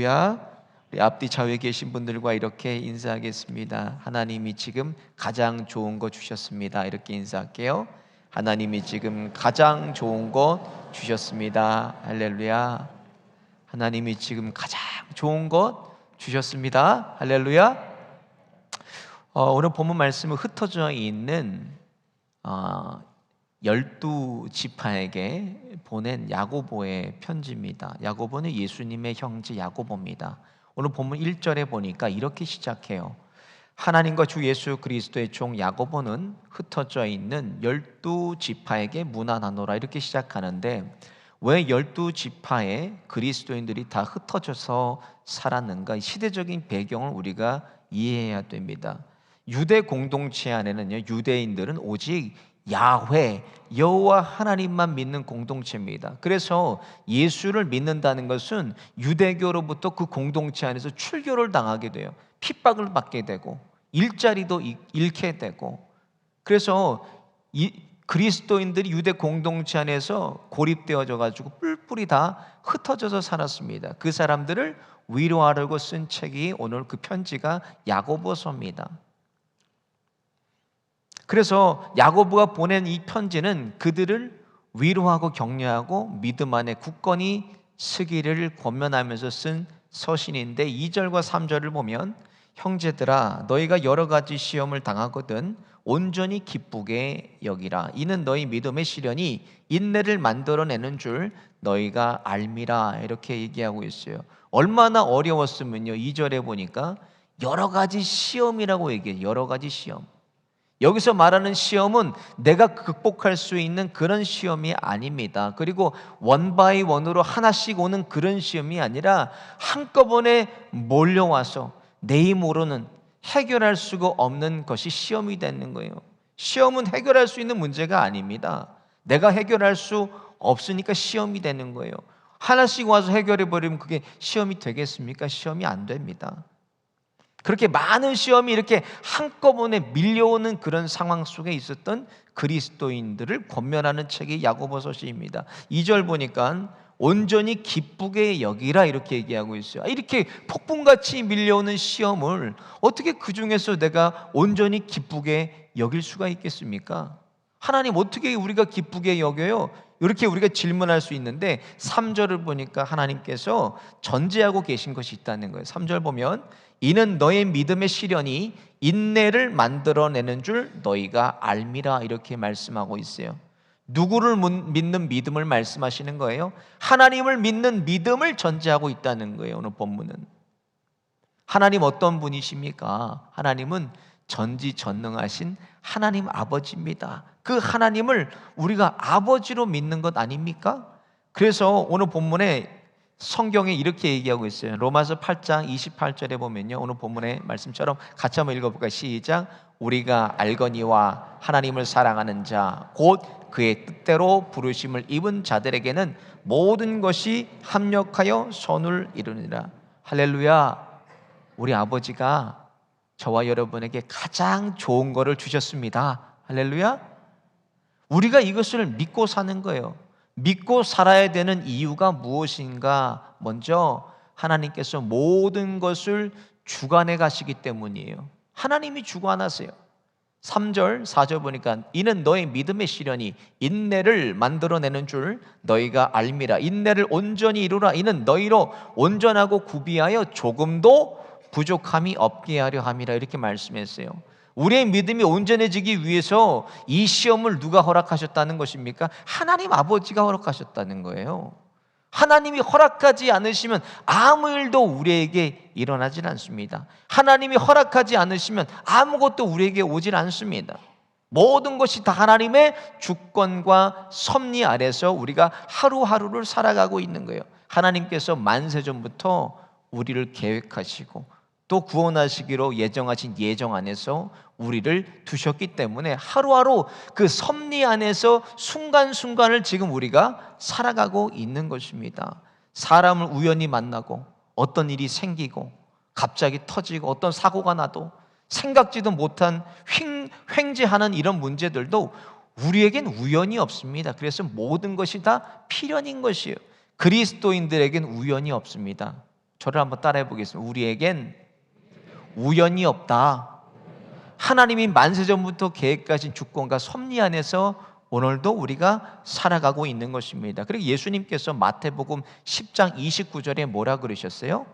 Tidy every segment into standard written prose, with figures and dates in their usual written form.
우리 앞뒤 좌우에 계신 분들과 이렇게 인사하겠습니다. 하나님이 지금 가장 좋은 거 주셨습니다. 이렇게 인사할게요. 하나님이 지금 가장 좋은 것 주셨습니다. 할렐루야. 하나님이 지금 가장 좋은 것 주셨습니다. 할렐루야. 오늘 본문 말씀은 흩어져 있는 12지파에게 보낸 야고보의 편지입니다. 야고보는 예수님의 형제 야고보입니다. 오늘 본문 1절에 보니까 이렇게 시작해요. 하나님과 주 예수 그리스도의 종 야고보는 흩어져 있는 12지파에게 문안하노라, 이렇게 시작하는데 왜 12지파의 그리스도인들이 다 흩어져서 살았는가? 시대적인 배경을 우리가 이해해야 됩니다. 유대 공동체 안에는요, 유대인들은 오직 야훼, 여호와 하나님만 믿는 공동체입니다. 그래서 예수를 믿는다는 것은 유대교로부터 그 공동체 안에서 출교를 당하게 돼요. 핍박을 받게 되고 일자리도 잃게 되고, 그래서 그리스도인들이 유대 공동체 안에서 고립되어져 가지고 뿔뿔이 다 흩어져서 살았습니다. 그 사람들을 위로하려고 쓴 책이 오늘 그 편지가 야고보서입니다. 그래서 야고보가 보낸 이 편지는 그들을 위로하고 격려하고 믿음 안에 굳건히 서기를 권면하면서 쓴 서신인데, 2절과 3절을 보면 형제들아, 너희가 여러 가지 시험을 당하거든 온전히 기쁘게 여기라. 이는 너희 믿음의 시련이 인내를 만들어내는 줄 너희가 알미라. 이렇게 얘기하고 있어요. 얼마나 어려웠으면요, 2절에 보니까 여러 가지 시험이라고 얘기해요. 여러 가지 시험. 여기서 말하는 시험은 내가 극복할 수 있는 그런 시험이 아닙니다. 그리고 원바이 원으로 하나씩 오는 그런 시험이 아니라 한꺼번에 몰려와서 내 힘으로는 해결할 수가 없는 것이 시험이 되는 거예요. 시험은 해결할 수 있는 문제가 아닙니다. 내가 해결할 수 없으니까 시험이 되는 거예요. 하나씩 와서 해결해 버리면 그게 시험이 되겠습니까? 시험이 안 됩니다. 그렇게 많은 시험이 이렇게 한꺼번에 밀려오는 그런 상황 속에 있었던 그리스도인들을 권면하는 책이 야고보서시입니다. 2절 보니까 온전히 기쁘게 여기라, 이렇게 얘기하고 있어요. 이렇게 폭풍같이 밀려오는 시험을 어떻게 그 중에서 내가 온전히 기쁘게 여길 수가 있겠습니까? 하나님 어떻게 우리가 기쁘게 여겨요? 이렇게 우리가 질문할 수 있는데 3절을 보니까 하나님께서 전제하고 계신 것이 있다는 거예요. 3절 보면 이는 너의 믿음의 시련이 인내를 만들어내는 줄 너희가 알미라, 이렇게 말씀하고 있어요. 누구를 믿는 믿음을 말씀하시는 거예요? 하나님을 믿는 믿음을 전제하고 있다는 거예요. 오늘 본문은 하나님 어떤 분이십니까? 하나님은 전지전능하신 하나님 아버지입니다. 그 하나님을 우리가 아버지로 믿는 것 아닙니까? 그래서 오늘 본문에 성경에 이렇게 얘기하고 있어요. 로마서 8장 28절에 보면요, 오늘 본문의 말씀처럼 같이 한번 읽어볼까요? 시작. 우리가 알거니와 하나님을 사랑하는 자 곧 그의 뜻대로 부르심을 입은 자들에게는 모든 것이 합력하여 선을 이루니라. 할렐루야. 우리 아버지가 저와 여러분에게 가장 좋은 것을 주셨습니다. 할렐루야. 우리가 이것을 믿고 사는 거예요. 믿고 살아야 되는 이유가 무엇인가? 먼저 하나님께서 모든 것을 주관해 가시기 때문이에요. 하나님이 주관하세요. 3절 4절 보니까 이는 너의 믿음의 시련이 인내를 만들어내는 줄 너희가 알미라. 인내를 온전히 이루라. 이는 너희로 온전하고 구비하여 조금도 부족함이 없게 하려 함이라. 이렇게 말씀했어요. 우리의 믿음이 온전해지기 위해서 이 시험을 누가 허락하셨다는 것입니까? 하나님 아버지가 허락하셨다는 거예요. 하나님이 허락하지 않으시면 아무 일도 우리에게 일어나질 않습니다. 하나님이 허락하지 않으시면 아무것도 우리에게 오질 않습니다. 모든 것이 다 하나님의 주권과 섭리 아래서 우리가 하루하루를 살아가고 있는 거예요. 하나님께서 만세전부터 우리를 계획하시고 또 구원하시기로 예정하신 예정 안에서 우리를 두셨기 때문에 하루하루 그 섭리 안에서 순간순간을 지금 우리가 살아가고 있는 것입니다. 사람을 우연히 만나고 어떤 일이 생기고 갑자기 터지고 어떤 사고가 나도 생각지도 못한 횡재하는 이런 문제들도 우리에겐 우연이 없습니다. 그래서 모든 것이 다 필연인 것이에요. 그리스도인들에겐 우연이 없습니다. 저를 한번 따라해 보겠습니다. 우리에겐 우연이 없다. 하나님이 만세전부터 계획하신 주권과 섭리 안에서 오늘도 우리가 살아가고 있는 것입니다. 그리고 예수님께서 마태복음 10장 29절에 뭐라 그러셨어요?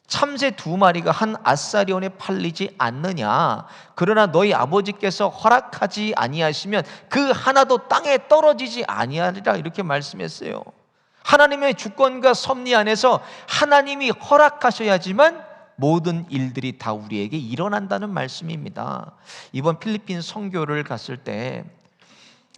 참새 2마리가 한 아사리온에 팔리지 않느냐? 그러나 너희 아버지께서 허락하지 아니하시면 그 하나도 땅에 떨어지지 아니하리라, 이렇게 말씀했어요. 하나님의 주권과 섭리 안에서 하나님이 허락하셔야지만 모든 일들이 다 우리에게 일어난다는 말씀입니다. 이번 필리핀 선교를 갔을 때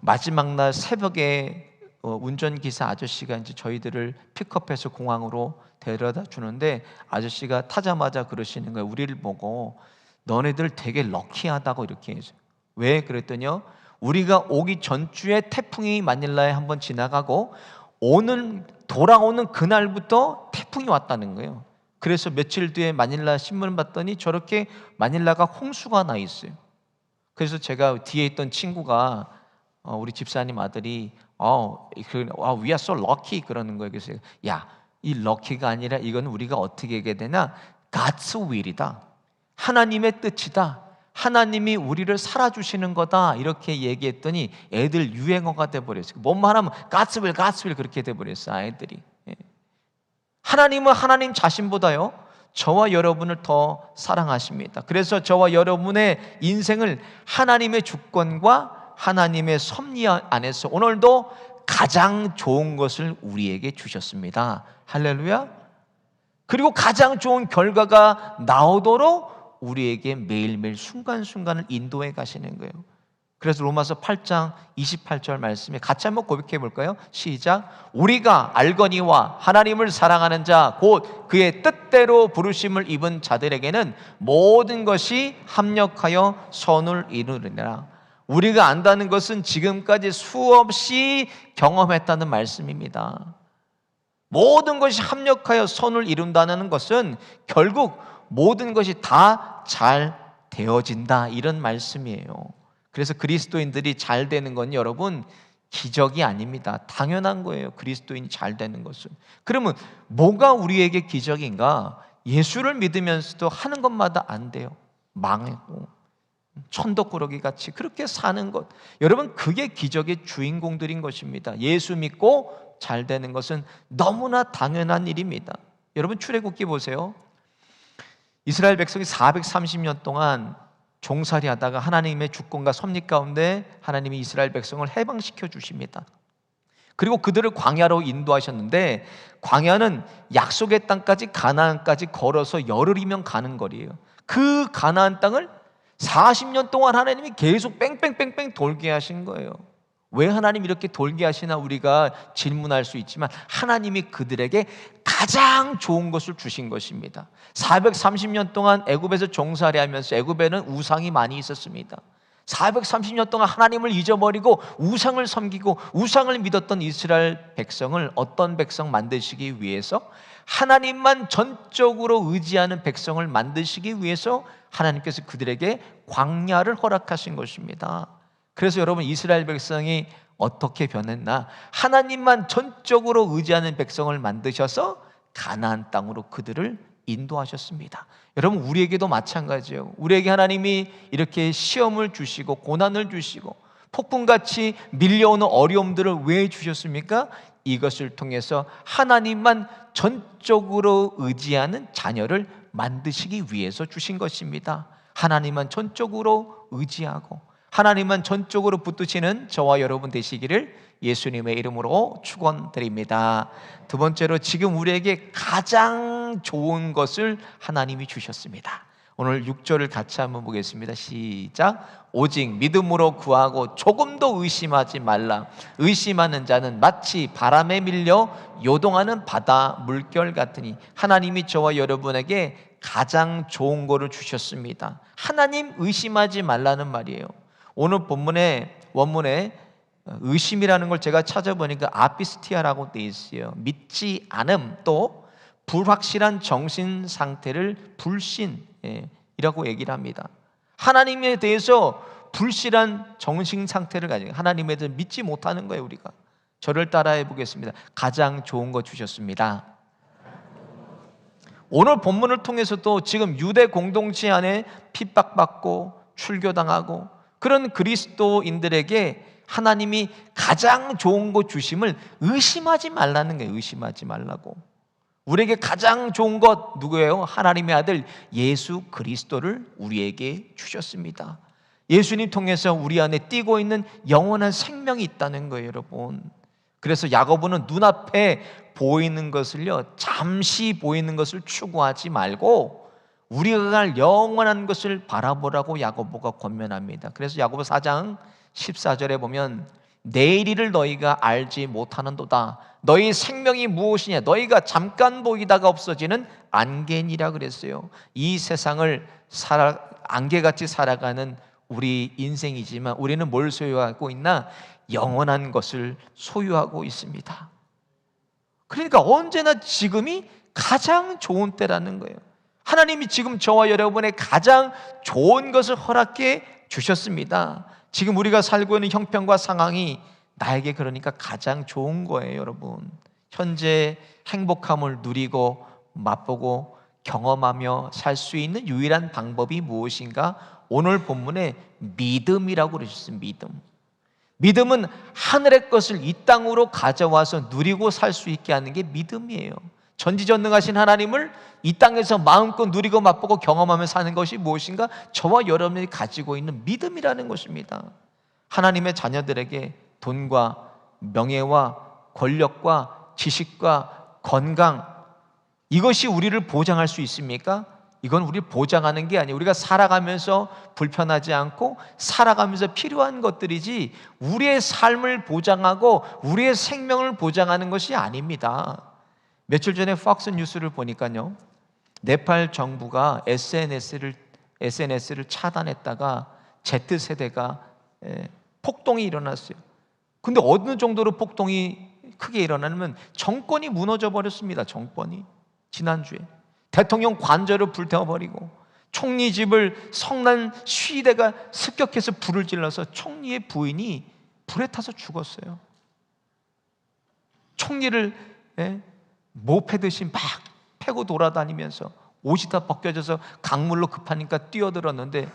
마지막 날 새벽에 운전기사 아저씨가 이제 저희들을 픽업해서 공항으로 데려다 주는데, 아저씨가 타자마자 그러시는 거예요. 우리를 보고 너네들 되게 럭키하다고 이렇게 해서. 왜 그랬더니요, 우리가 오기 전주에 태풍이 마닐라에 한번 지나가고 오늘 돌아오는 그날부터 태풍이 왔다는 거예요. 그래서 며칠 뒤에 마닐라 신문을 봤더니 저렇게 마닐라가 홍수가 나 있어요. 그래서 제가 뒤에 있던 친구가 우리 집사님 아들이 we are so lucky 그러는 거예요. 그래서 야, 이 럭키가 아니라 이건 우리가 어떻게 하게 되나, God's will이다, 하나님의 뜻이다, 하나님이 우리를 살아주시는 거다, 이렇게 얘기했더니 애들 유행어가 돼버렸어요. 뭐만 하면 God's will, God's will 그렇게 돼버렸어요, 아이들이. 하나님은 하나님 자신보다요 저와 여러분을 더 사랑하십니다. 그래서 저와 여러분의 인생을 하나님의 주권과 하나님의 섭리 안에서 오늘도 가장 좋은 것을 우리에게 주셨습니다. 할렐루야. 그리고 가장 좋은 결과가 나오도록 우리에게 매일매일 순간순간을 인도해 가시는 거예요. 그래서 로마서 8장 28절 말씀에 같이 한번 고백해 볼까요? 시작. 우리가 알거니와 하나님을 사랑하는 자 곧 그의 뜻대로 부르심을 입은 자들에게는 모든 것이 합력하여 선을 이루느니라. 우리가 안다는 것은 지금까지 수없이 경험했다는 말씀입니다. 모든 것이 합력하여 선을 이룬다는 것은 결국 모든 것이 다 잘 되어진다, 이런 말씀이에요. 그래서 그리스도인들이 잘 되는 건 여러분 기적이 아닙니다. 당연한 거예요. 그리스도인이 잘 되는 것은. 그러면 뭐가 우리에게 기적인가? 예수를 믿으면서도 하는 것마다 안 돼요. 망하고 천덕꾸러기 같이 그렇게 사는 것, 여러분 그게 기적의 주인공들인 것입니다. 예수 믿고 잘 되는 것은 너무나 당연한 일입니다. 여러분 출애굽기 보세요. 이스라엘 백성이 430년 동안 종살이 하다가 하나님의 주권과 섭리 가운데 하나님이 이스라엘 백성을 해방시켜 주십니다. 그리고 그들을 광야로 인도하셨는데, 광야는 약속의 땅까지 가나안까지 걸어서 열흘이면 가는 거리예요. 그 가나안 땅을 40년 동안 하나님이 계속 뺑뺑뺑뺑 돌게 하신 거예요. 왜 하나님 이렇게 돌게 하시나 우리가 질문할 수 있지만 하나님이 그들에게 가장 좋은 것을 주신 것입니다. 430년 동안 애굽에서 종살이 하면서, 애굽에는 우상이 많이 있었습니다. 430년 동안 하나님을 잊어버리고 우상을 섬기고 우상을 믿었던 이스라엘 백성을 어떤 백성 만드시기 위해서, 하나님만 전적으로 의지하는 백성을 만드시기 위해서 하나님께서 그들에게 광야를 허락하신 것입니다. 그래서 여러분 이스라엘 백성이 어떻게 변했나? 하나님만 전적으로 의지하는 백성을 만드셔서 가나안 땅으로 그들을 인도하셨습니다. 여러분 우리에게도 마찬가지예요. 우리에게 하나님이 이렇게 시험을 주시고 고난을 주시고 폭풍같이 밀려오는 어려움들을 왜 주셨습니까? 이것을 통해서 하나님만 전적으로 의지하는 자녀를 만드시기 위해서 주신 것입니다. 하나님만 전적으로 의지하고 하나님만 전적으로 붙드시는 저와 여러분 되시기를 예수님의 이름으로 축원드립니다. 두 번째로, 지금 우리에게 가장 좋은 것을 하나님이 주셨습니다. 오늘 6절을 같이 한번 보겠습니다. 시작. 오직 믿음으로 구하고 조금도 의심하지 말라. 의심하는 자는 마치 바람에 밀려 요동하는 바다 물결 같으니. 하나님이 저와 여러분에게 가장 좋은 거를 주셨습니다. 하나님 의심하지 말라는 말이에요. 오늘 본문의 원문에 의심이라는 걸 제가 찾아보니까 아피스티아라고 되어 있어요. 믿지 않음, 또 불확실한 정신 상태를 불신이라고 얘기를 합니다. 하나님에 대해서 불실한 정신 상태를 가지고 하나님에 대해서 믿지 못하는 거예요. 우리가. 저를 따라해 보겠습니다. 가장 좋은 거 주셨습니다. 오늘 본문을 통해서도 지금 유대 공동체 안에 핍박받고 출교당하고 그런 그리스도인들에게 하나님이 가장 좋은 것 주심을 의심하지 말라는 거예요. 의심하지 말라고. 우리에게 가장 좋은 것 누구예요? 하나님의 아들 예수 그리스도를 우리에게 주셨습니다. 예수님 통해서 우리 안에 띄고 있는 영원한 생명이 있다는 거예요, 여러분. 그래서 야고보는 눈앞에 보이는 것을요, 잠시 보이는 것을 추구하지 말고 우리가 갈 영원한 것을 바라보라고 야고보가 권면합니다. 그래서 야고보 4장 14절에 보면 내일 일을 너희가 알지 못하는도다. 너희 생명이 무엇이냐? 너희가 잠깐 보이다가 없어지는 안개니라 그랬어요. 이 세상을 안개같이 살아가는 우리 인생이지만 우리는 뭘 소유하고 있나? 영원한 것을 소유하고 있습니다. 그러니까 언제나 지금이 가장 좋은 때라는 거예요. 하나님이 지금 저와 여러분의 가장 좋은 것을 허락해 주셨습니다. 지금 우리가 살고 있는 형편과 상황이 나에게 그러니까 가장 좋은 거예요, 여러분. 현재 행복함을 누리고 맛보고 경험하며 살 수 있는 유일한 방법이 무엇인가? 오늘 본문에 믿음이라고 그러셨어요. 믿음은 하늘의 것을 이 땅으로 가져와서 누리고 살 수 있게 하는 게 믿음이에요. 전지전능하신 하나님을 이 땅에서 마음껏 누리고 맛보고 경험하며 사는 것이 무엇인가? 저와 여러분이 가지고 있는 믿음이라는 것입니다. 하나님의 자녀들에게 돈과 명예와 권력과 지식과 건강, 이것이 우리를 보장할 수 있습니까? 이건 우리를 보장하는 게 아니에요. 우리가 살아가면서 불편하지 않고 살아가면서 필요한 것들이지 우리의 삶을 보장하고 우리의 생명을 보장하는 것이 아닙니다. 며칠 전에 폭스 뉴스를 보니까요, 네팔 정부가 SNS를 차단했다가 Z세대가 폭동이 일어났어요. 근데 어느 정도로 폭동이 크게 일어나면 정권이 무너져 버렸습니다. 정권이 지난주에 대통령 관저를 불태워버리고 총리 집을 성난 시위대가 습격해서 불을 질러서 총리의 부인이 불에 타서 죽었어요. 총리를 못 패듯이 막 패고 돌아다니면서 옷이 다 벗겨져서 강물로 급하니까 뛰어들었는데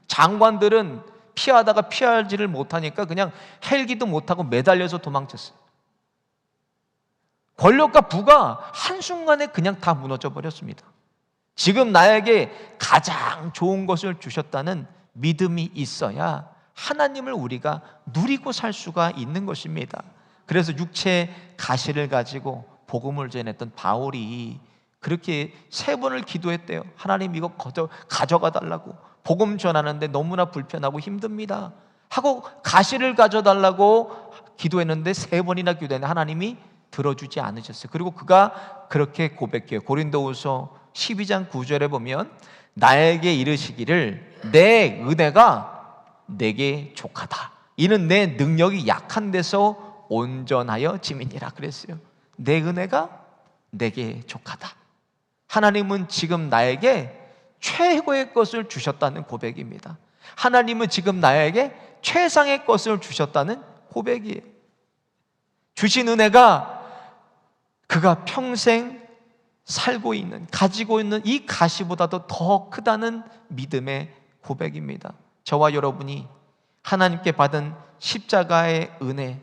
장관들은 피하다가 피하지를 못하니까 그냥 헬기도 못하고 매달려서 도망쳤어요. 권력과 부가 한순간에 그냥 다 무너져 버렸습니다. 지금 나에게 가장 좋은 것을 주셨다는 믿음이 있어야 하나님을 우리가 누리고 살 수가 있는 것입니다. 그래서 육체 가시를 가지고 복음을 전했던 바울이 그렇게 3번을 기도했대요. 하나님 이거 가져가 달라고. 복음 전하는데 너무나 불편하고 힘듭니다 하고 가시를 가져달라고 기도했는데 3번이나 기도했는데 하나님이 들어주지 않으셨어요. 그리고 그가 그렇게 고백해요. 고린도후서 12장 9절에 보면 나에게 이르시기를 내 은혜가 내게 족하다. 이는 내 능력이 약한 데서 온전하여 짐이니라 그랬어요. 내 은혜가 내게 족하다. 하나님은 지금 나에게 최고의 것을 주셨다는 고백입니다. 하나님은 지금 나에게 최상의 것을 주셨다는 고백이에요. 주신 은혜가 그가 평생 살고 있는, 가지고 있는 이 가시보다도 더 크다는 믿음의 고백입니다. 저와 여러분이 하나님께 받은 십자가의 은혜,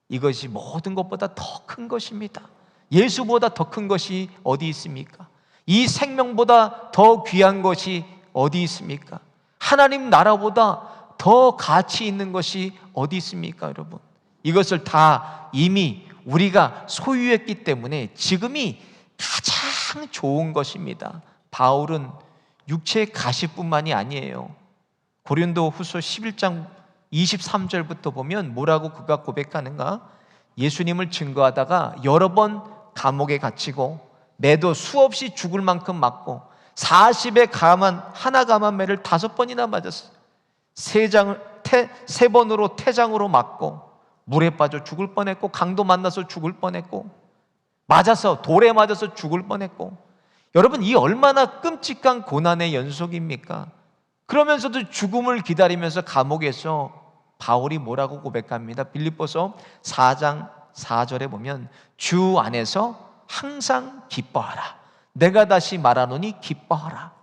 이것이 모든 것보다 더 큰 것입니다. 예수보다 더 큰 것이 어디 있습니까? 이 생명보다 더 귀한 것이 어디 있습니까? 하나님 나라보다 더 가치 있는 것이 어디 있습니까, 여러분? 이것을 다 이미 우리가 소유했기 때문에 지금이 가장 좋은 것입니다. 바울은 육체의 가시뿐만이 아니에요. 고린도후서 11장 23절부터 보면 뭐라고 그가 고백하는가? 예수님을 증거하다가 여러 번 감옥에 갇히고 매도 수없이 죽을 만큼 맞고 40의 하나 감한매를 5번이나 맞았어요. 3번으로 태장으로 맞고 물에 빠져 죽을 뻔했고 강도 만나서 죽을 뻔했고 맞아서 돌에 맞아서 죽을 뻔했고 여러분 이 얼마나 끔찍한 고난의 연속입니까? 그러면서도 죽음을 기다리면서 감옥에서 바울이 뭐라고 고백합니다. 빌립보서 4장 4절에 보면 주 안에서 항상 기뻐하라. 내가 다시 말하노니 기뻐하라.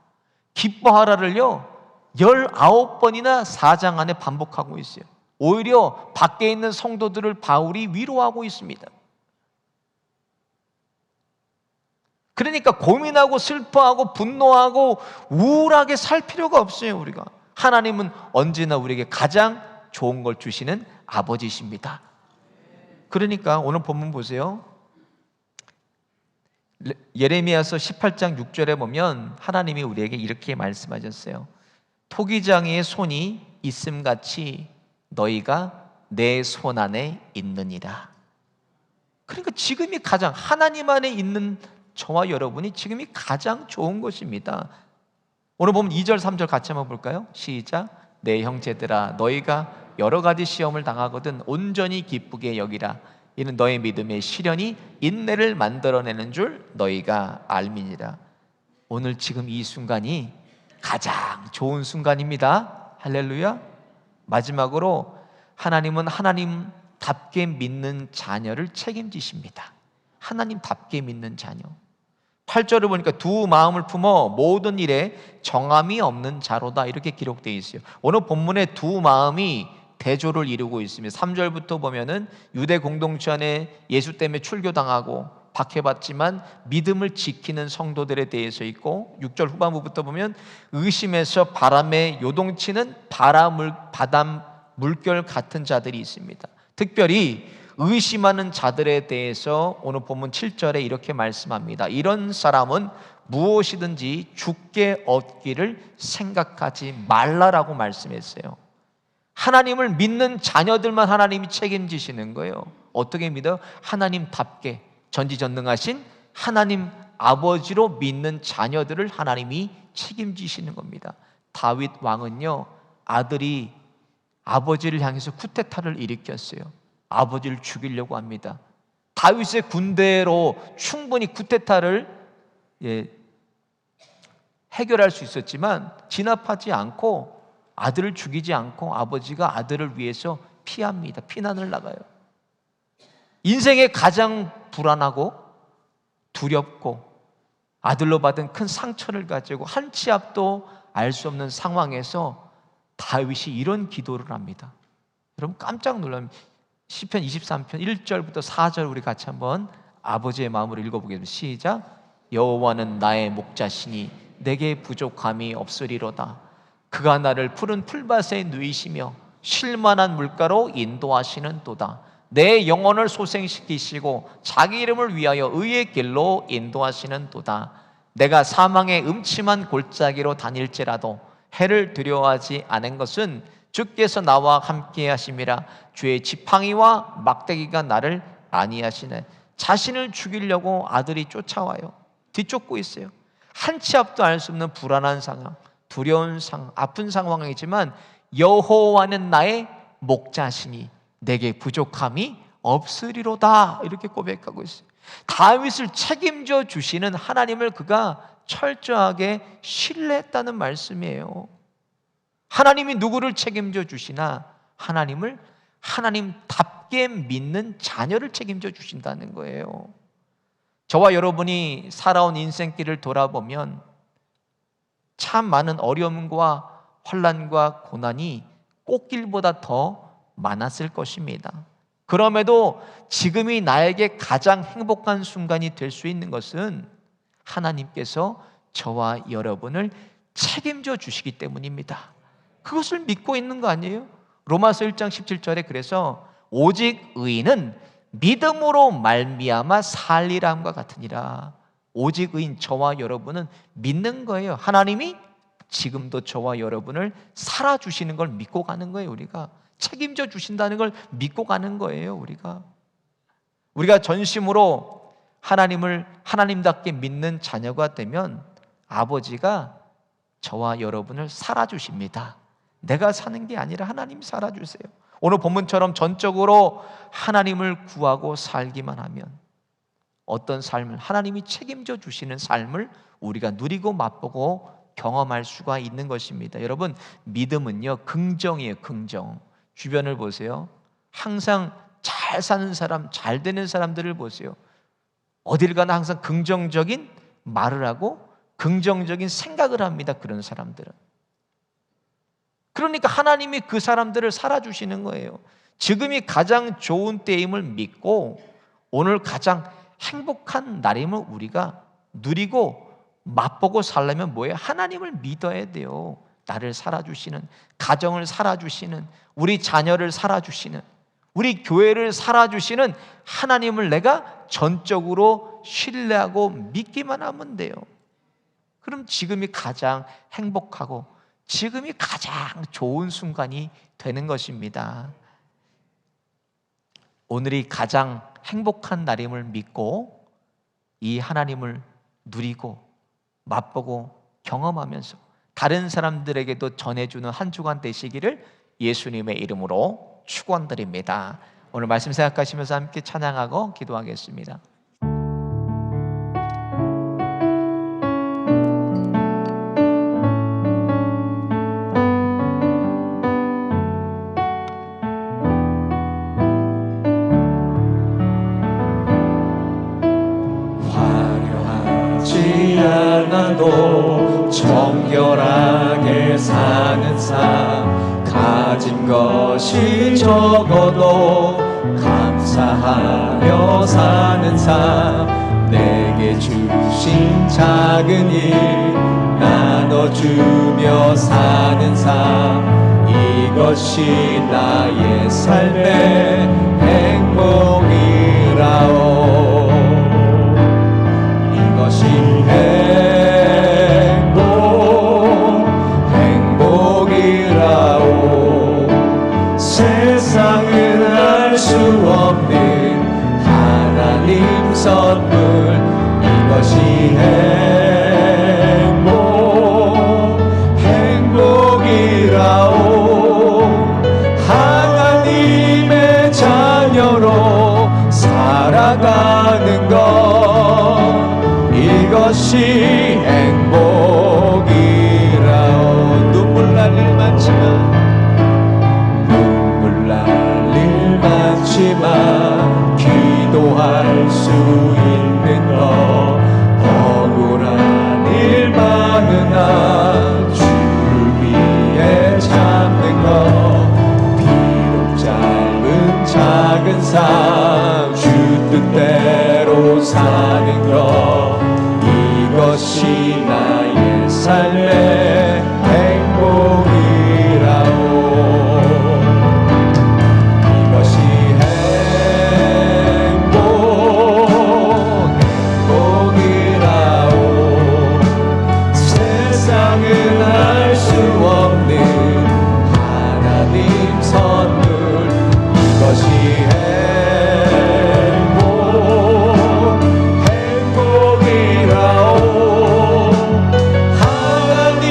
기뻐하라를요 19번이나 4장 안에 반복하고 있어요. 오히려 밖에 있는 성도들을 바울이 위로하고 있습니다. 그러니까 고민하고 슬퍼하고 분노하고 우울하게 살 필요가 없어요. 우리가 하나님은 언제나 우리에게 가장 좋은 걸 주시는 아버지십니다. 그러니까 오늘 본문 보세요. 예레미야서 18장 6절에 보면 하나님이 우리에게 이렇게 말씀하셨어요. 토기장이의 손이 있음같이 너희가 내 손 안에 있느니라. 그러니까 지금이 가장, 하나님 안에 있는 저와 여러분이 지금이 가장 좋은 것입니다. 오늘 보면 2절 3절 같이 한번 볼까요? 시작. 내 형제들아 너희가 여러 가지 시험을 당하거든 온전히 기쁘게 여기라. 이는 너의 믿음의 시련이 인내를 만들어내는 줄 너희가 알미니라. 오늘 지금 이 순간이 가장 좋은 순간입니다. 할렐루야. 마지막으로 하나님은 하나님답게 믿는 자녀를 책임지십니다. 하나님답게 믿는 자녀. 8절을 보니까 두 마음을 품어 모든 일에 정함이 없는 자로다 이렇게 기록되어 있어요. 오늘 본문에 두 마음이 대조를 이루고 있습니다. 3절부터 보면은 유대 공동체 안에 예수 때문에 출교당하고 박해받지만 믿음을 지키는 성도들에 대해서 있고, 6절 후반부부터 보면 의심에서 바람에 요동치는 바다 물결 같은 자들이 있습니다. 특별히 의심하는 자들에 대해서 오늘 본문 7절에 이렇게 말씀합니다. 이런 사람은 무엇이든지 죽게 얻기를 생각하지 말라라고 말씀했어요. 하나님을 믿는 자녀들만 하나님이 책임지시는 거예요. 어떻게 믿어요? 하나님답게 전지전능하신 하나님 아버지로 믿는 자녀들을 하나님이 책임지시는 겁니다. 다윗 왕은요, 아들이 아버지를 향해서 쿠데타를 일으켰어요. 아버지를 죽이려고 합니다. 다윗의 군대로 충분히 쿠데타를 해결할 수 있었지만 진압하지 않고 아들을 죽이지 않고 아버지가 아들을 위해서 피합니다. 피난을 나가요. 인생에 가장 불안하고 두렵고 아들로 받은 큰 상처를 가지고 한 치 앞도 알 수 없는 상황에서 다윗이 이런 기도를 합니다. 여러분 깜짝 놀랍니다. 시편 23편 1절부터 4절 우리 같이 한번 아버지의 마음으로 읽어보겠습니다. 시작. 여호와는 나의 목자시니 내게 부족함이 없으리로다. 그가 나를 푸른 풀밭에 누이시며 쉴만한 물가로 인도하시는 도다. 내 영혼을 소생시키시고 자기 이름을 위하여 의의 길로 인도하시는 도다. 내가 사망의 음침한 골짜기로 다닐지라도 해를 두려워하지 않은 것은 주께서 나와 함께 하심이라. 주의 지팡이와 막대기가 나를 안위하시네. 자신을 죽이려고 아들이 쫓아와요. 뒤쫓고 있어요. 한 치 앞도 알 수 없는 불안한 상황, 두려운 상황, 아픈 상황이지만 여호와는 나의 목자시니 내게 부족함이 없으리로다 이렇게 고백하고 있어요. 다윗을 책임져 주시는 하나님을 그가 철저하게 신뢰했다는 말씀이에요. 하나님이 누구를 책임져 주시나 하나님을 하나님답게 믿는 자녀를 책임져 주신다는 거예요. 저와 여러분이 살아온 인생길을 돌아보면 참 많은 어려움과 환난과 고난이 꽃길보다 더 많았을 것입니다. 그럼에도 지금이 나에게 가장 행복한 순간이 될 수 있는 것은 하나님께서 저와 여러분을 책임져 주시기 때문입니다. 그것을 믿고 있는 거 아니에요? 로마서 1장 17절에 그래서 오직 의인은 믿음으로 말미암아 살리라함과 같으니라. 오직 의인 저와 여러분은 믿는 거예요. 하나님이 지금도 저와 여러분을 살아주시는 걸 믿고 가는 거예요. 우리가 책임져 주신다는 걸 믿고 가는 거예요. 우리가 전심으로 하나님을 하나님답게 믿는 자녀가 되면 아버지가 저와 여러분을 살아주십니다. 내가 사는 게 아니라 하나님이 살아주세요. 오늘 본문처럼 전적으로 하나님을 구하고 살기만 하면 어떤 삶을 하나님이 책임져 주시는 삶을 우리가 누리고 맛보고 경험할 수가 있는 것입니다. 여러분 믿음은요 긍정이에요. 긍정. 주변을 보세요. 항상 잘 사는 사람, 잘 되는 사람들을 보세요. 어딜 가나 항상 긍정적인 말을 하고 긍정적인 생각을 합니다. 그런 사람들은. 그러니까 하나님이 그 사람들을 살아주시는 거예요. 지금이 가장 좋은 때임을 믿고 오늘 가장 행복한 날임을 우리가 누리고 맛보고 살려면 뭐예요? 하나님을 믿어야 돼요. 나를 살아주시는, 가정을 살아주시는, 우리 자녀를 살아주시는, 우리 교회를 살아주시는 하나님을 내가 전적으로 신뢰하고 믿기만 하면 돼요. 그럼 지금이 가장 행복하고 지금이 가장 좋은 순간이 되는 것입니다. 오늘이 가장 행복한 날임을 믿고 이 하나님을 누리고 맛보고 경험하면서 다른 사람들에게도 전해주는 한 주간 되시기를 예수님의 이름으로 축원드립니다. 오늘 말씀 생각하시면서 함께 찬양하고 기도하겠습니다. 않아도 정결하게 사는 삶, 가진 것이 적어도 감사하며 사는 삶, 내게 주신 작은 일 나눠주며 사는 삶, 이것이 나의 삶의 행복이라오. 이것이 행복이라오. 세상은 알 수 없는 하나님 선물, 이것이 행복이라오. 하나님의 자녀로 살아가는 것, 이것이 행복이라오. 눈물 날 일 많지만, 눈물 날 일 많지만 기도할 수 있는 것, 억울한 일 많으나 주를 위해 참는 것, 비록 짧은 작은 삶 주 뜻대로 사는 것, 이것이 나의 삶의 행복이라오. 이것이 행복이라오. 세상은 알 수 없는 하나님 선물, 이것이 행복이라오. 하나님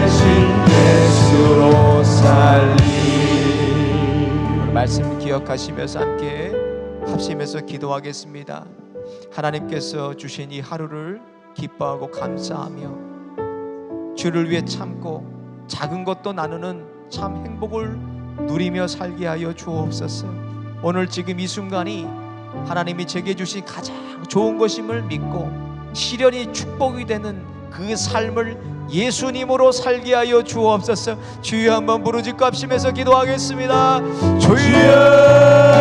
대신 예수로 살리. 말씀 기억하시면서 함께 합심해서 기도하겠습니다. 하나님께서 주신 이 하루를 기뻐하고 감사하며 주를 위해 참고 작은 것도 나누는 참 행복을 누리며 살게 하여 주옵소서. 오늘 지금 이 순간이 하나님이 제게 주신 가장 좋은 것임을 믿고 시련이 축복이 되는 그 삶을 예수님으로 살게 하여 주옵소서. 주여 한번 부르짖고 합심해서 기도하겠습니다. 주여